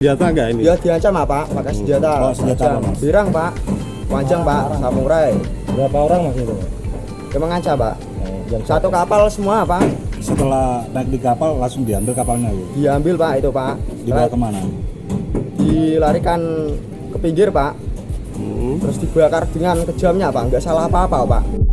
Senjata enggak ini? Dia diancam Pak, pakai senjata. Oh, senjata apa, Mas? Birang Pak, panjang Pak, samurai. Berapa orang mas itu? Dia mengancam Pak. Yang Satu kapal semua Pak, Setelah naik di kapal langsung diambil kapalnya Bu. diambil Pak itu Pak. Dibawa kemana? Dilarikan ke pinggir Pak. Terus dibakar dengan kejamnya Pak, nggak salah apa-apa Pak.